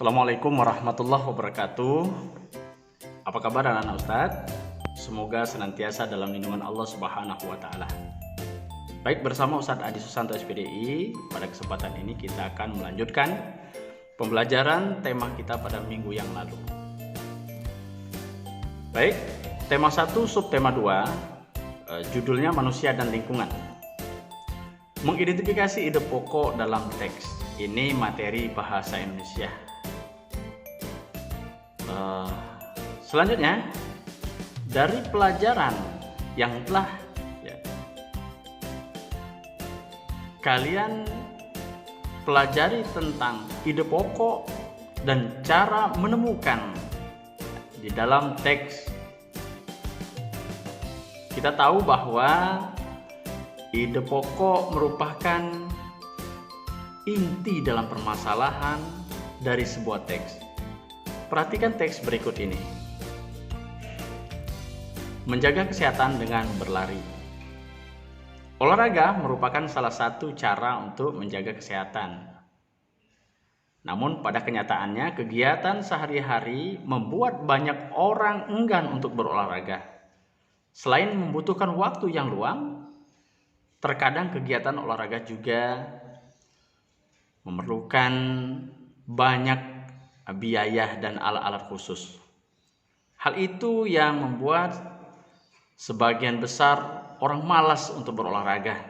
Assalamualaikum warahmatullahi wabarakatuh. Apa kabar anak-anak Ustadz? Semoga senantiasa dalam lindungan Allah Subhanahu wa Ta'ala. Baik, bersama Ustadz Adi Susanto SPDI, pada kesempatan ini kita akan melanjutkan pembelajaran tema kita pada minggu yang lalu. Baik, tema 1 subtema 2, judulnya manusia dan lingkungan. Mengidentifikasi ide pokok dalam teks. Ini materi bahasa Indonesia. Selanjutnya, dari pelajaran yang telah kalian pelajari tentang ide pokok dan cara menemukan di dalam teks, kita tahu bahwa ide pokok merupakan inti dalam permasalahan dari sebuah teks. Perhatikan teks berikut ini. Menjaga kesehatan dengan berlari. Olahraga merupakan salah satu cara untuk menjaga kesehatan. Namun pada kenyataannya kegiatan sehari-hari membuat banyak orang enggan untuk berolahraga. Selain membutuhkan waktu yang luang, terkadang kegiatan olahraga juga memerlukan banyak biaya dan alat-alat khusus. Hal itu yang membuat sebagian besar orang malas untuk berolahraga.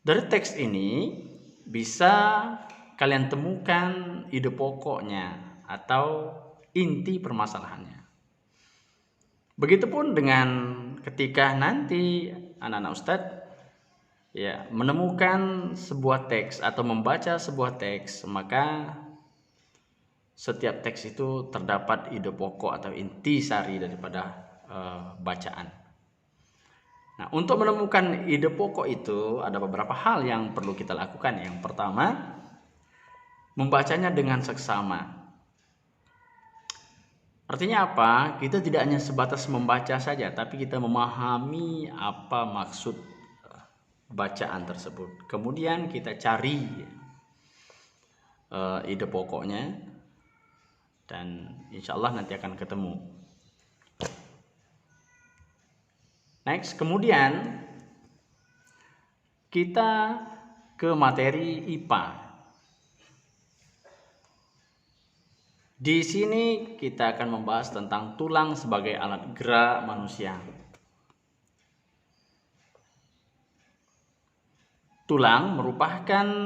Dari teks ini bisa kalian temukan ide pokoknya atau inti permasalahannya. Begitupun dengan ketika nanti anak-anak Ustadz menemukan sebuah teks atau membaca sebuah teks, maka setiap teks itu terdapat ide pokok atau inti sari daripada bacaan. Nah, untuk menemukan ide pokok itu ada beberapa hal yang perlu kita lakukan. Yang pertama, membacanya dengan seksama. Artinya apa? Kita tidak hanya sebatas membaca saja, tapi kita memahami apa maksud bacaan tersebut. Kemudian kita cari ide pokoknya, dan insya Allah nanti akan ketemu. Next, kemudian kita ke materi IPA. Di sini kita akan membahas tentang tulang sebagai alat gerak manusia. Tulang merupakan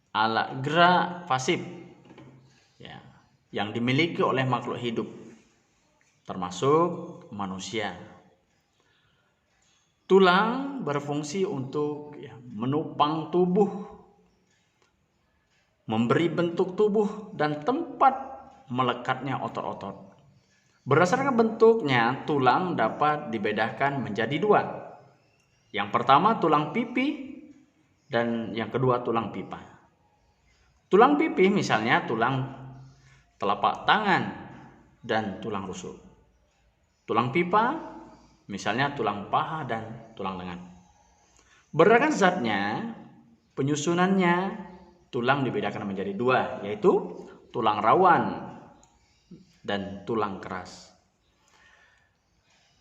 alat gerak pasif yang dimiliki oleh makhluk hidup, termasuk manusia. Tulang berfungsi untuk menopang tubuh, memberi bentuk tubuh dan tempat melekatnya otot-otot. Berdasarkan bentuknya, tulang dapat dibedakan menjadi dua. Yang pertama tulang pipi dan yang kedua tulang pipa. Tulang pipi misalnya tulang telapak tangan dan tulang rusuk. Tulang pipa misalnya tulang paha dan tulang lengan. Berdasarkan zatnya, penyusunannya, tulang dibedakan menjadi dua, yaitu tulang rawan dan tulang keras.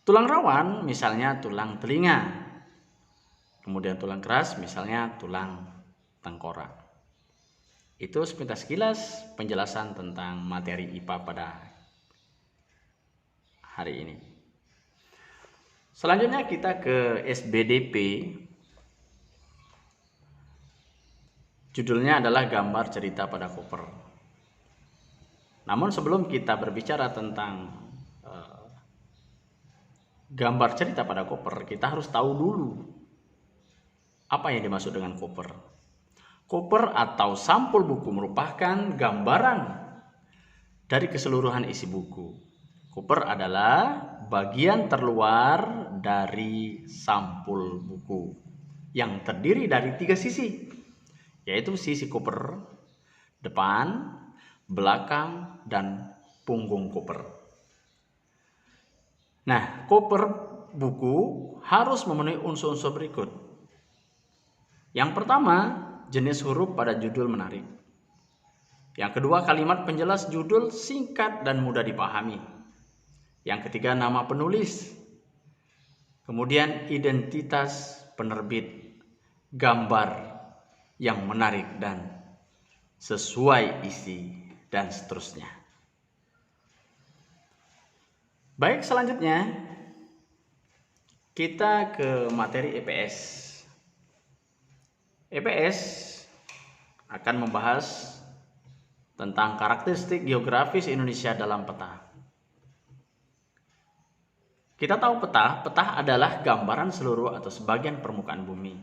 Tulang rawan misalnya tulang telinga, kemudian tulang keras misalnya tulang tengkorak. Itu sepintas kilas penjelasan tentang materi IPA pada hari ini. Selanjutnya kita ke SBDP. Judulnya adalah gambar cerita pada koper. Namun sebelum kita berbicara tentang gambar cerita pada koper, kita harus tahu dulu apa yang dimaksud dengan koper. Koper atau sampul buku merupakan gambaran dari keseluruhan isi buku. Koper adalah bagian terluar dari sampul buku yang terdiri dari 3 sisi, yaitu sisi koper, depan, belakang, dan punggung koper. Nah, cover buku harus memenuhi unsur-unsur berikut. Yang pertama, jenis huruf pada judul menarik. Yang kedua, kalimat penjelas judul singkat dan mudah dipahami. Yang ketiga, nama penulis. Kemudian identitas penerbit, gambar yang menarik dan sesuai isi, dan seterusnya. Baik, selanjutnya kita ke materi EPS. EPS akan membahas tentang karakteristik geografis Indonesia dalam peta. Kita tahu peta adalah gambaran seluruh atau sebagian permukaan bumi.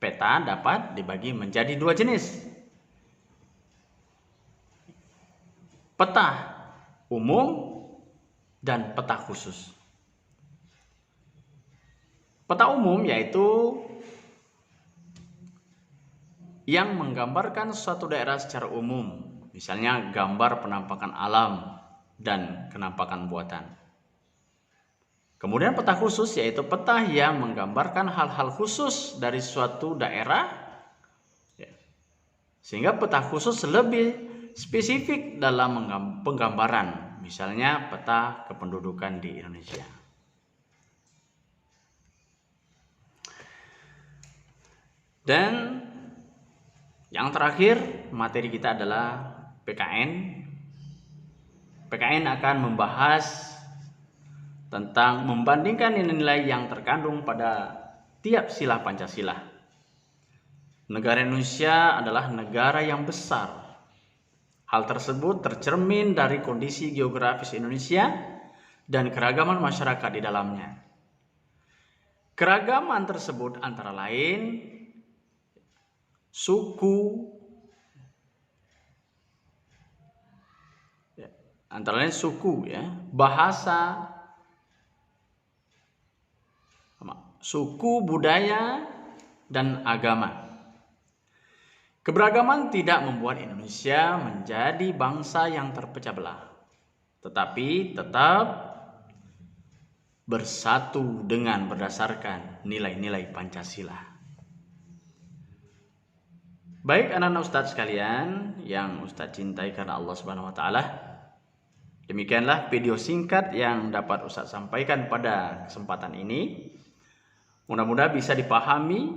Peta dapat dibagi menjadi dua jenis. Peta umum dan peta khusus. Peta umum yaitu yang menggambarkan suatu daerah secara umum, misalnya gambar penampakan alam dan penampakan buatan. Kemudian peta khusus yaitu peta yang menggambarkan hal-hal khusus dari suatu daerah, sehingga peta khusus lebih spesifik dalam penggambaran, misalnya peta kependudukan di Indonesia. Dan yang terakhir, materi kita adalah PKN. PKN akan membahas tentang membandingkan nilai-nilai yang terkandung pada tiap sila Pancasila. Negara Indonesia adalah negara yang besar. Hal tersebut tercermin dari kondisi geografis Indonesia dan keragaman masyarakat di dalamnya. Keragaman tersebut antara lain suku, bahasa, suku, budaya, dan agama. Keberagaman tidak membuat Indonesia menjadi bangsa yang terpecah belah, tetapi tetap bersatu dengan berdasarkan nilai-nilai Pancasila. Baik anak-anak Ustadz sekalian yang Ustadz cintai karena Allah Subhanahu wa taala. Demikianlah video singkat yang dapat Ustadz sampaikan pada kesempatan ini. Mudah-mudahan bisa dipahami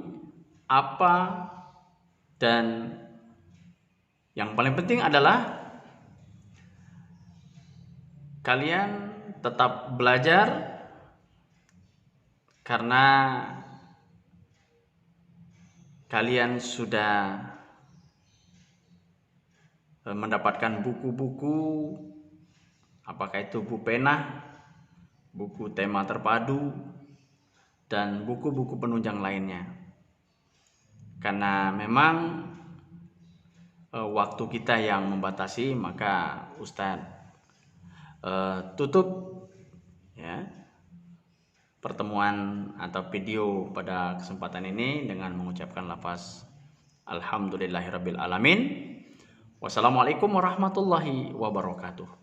apa, dan yang paling penting adalah kalian tetap belajar, karena kalian sudah mendapatkan buku-buku, apakah itu buku pena, buku tema terpadu, dan buku-buku penunjang lainnya. Karena memang waktu kita yang membatasi, maka Ustadz tutup ya pertemuan atau video pada kesempatan ini dengan mengucapkan lafaz Alhamdulillahirabbil alamin. Wassalamualaikum warahmatullahi wabarakatuh.